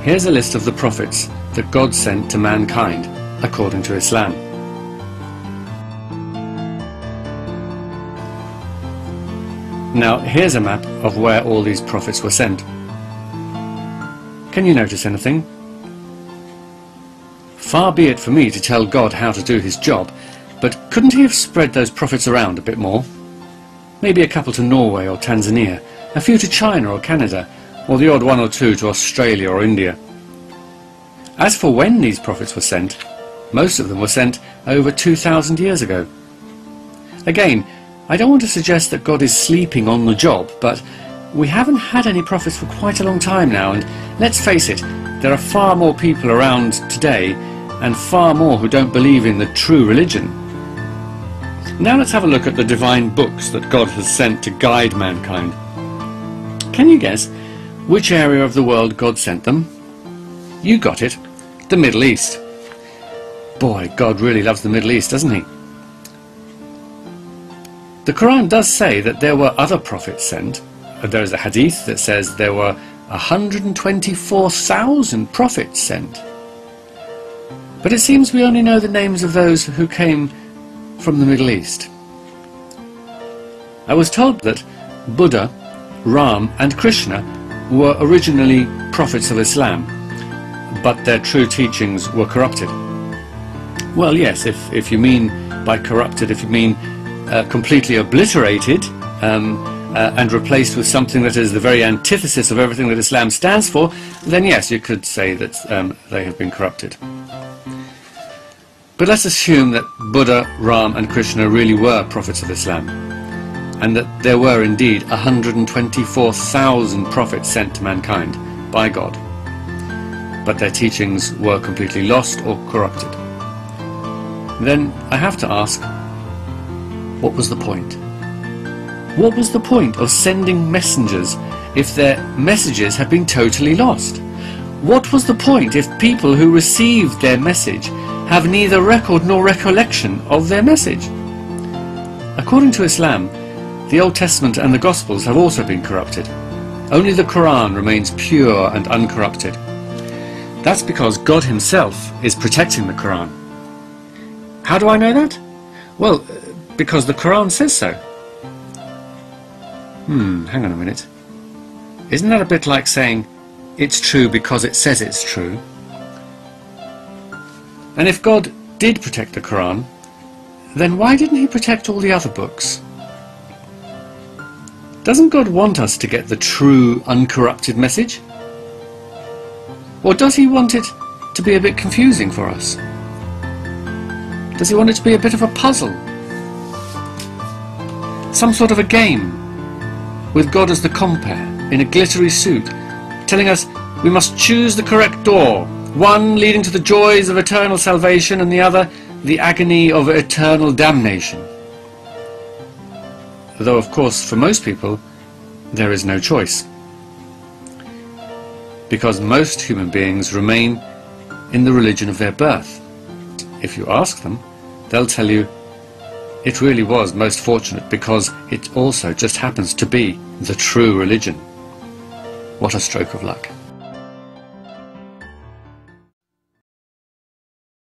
Here's a list of the prophets that God sent to mankind according to Islam. Now here's a map of where all these prophets were sent. Can you notice anything? Far be it for me to tell God how to do his job, but couldn't he have spread those prophets around a bit more? Maybe a couple to Norway or Tanzania, a few to China or Canada, or the odd one or two to Australia or India. As for when these prophets were sent, most of them were sent over 2,000 years ago. Again, I don't want to suggest that God is sleeping on the job, but we haven't had any prophets for quite a long time now, and let's face it, there are far more people around today and far more who don't believe in the true religion. Now let's have a look at the divine books that God has sent to guide mankind. Can you guess which area of the world God sent them? You got it, the Middle East. Boy, God really loves the Middle East, doesn't he? The Quran does say that there were other prophets sent. There is a hadith that says there were 124,000 prophets sent. But it seems we only know the names of those who came from the Middle East. I was told that Buddha, Ram and Krishna were originally prophets of Islam, but their true teachings were corrupted. Well, yes, if you mean by corrupted, if you mean completely obliterated and replaced with something that is the very antithesis of everything that Islam stands for, then yes, you could say that they have been corrupted. But let's assume that Buddha, Ram and Krishna really were prophets of Islam, and that there were indeed 124,000 prophets sent to mankind by God, but their teachings were completely lost or corrupted. Then I have to ask, what was the point? What was the point of sending messengers if their messages had been totally lost? What was the point if people who received their message have neither record nor recollection of their message? According to Islam, the Old Testament and the Gospels have also been corrupted. Only the Quran remains pure and uncorrupted. That's because God himself is protecting the Quran. How do I know that? Well, because the Quran says so. Hang on a minute. Isn't that a bit like saying, it's true because it says it's true? And if God did protect the Quran, then why didn't he protect all the other books? Doesn't God want us to get the true, uncorrupted message? Or does he want it to be a bit confusing for us? Does he want it to be a bit of a puzzle? Some sort of a game, with God as the compere, in a glittery suit, telling us we must choose the correct door, one leading to the joys of eternal salvation and the other the agony of eternal damnation. Though of course for most people there is no choice, because most human beings remain in the religion of their birth. If you ask them, they'll tell you it really was most fortunate because it also just happens to be the true religion. What a stroke of luck.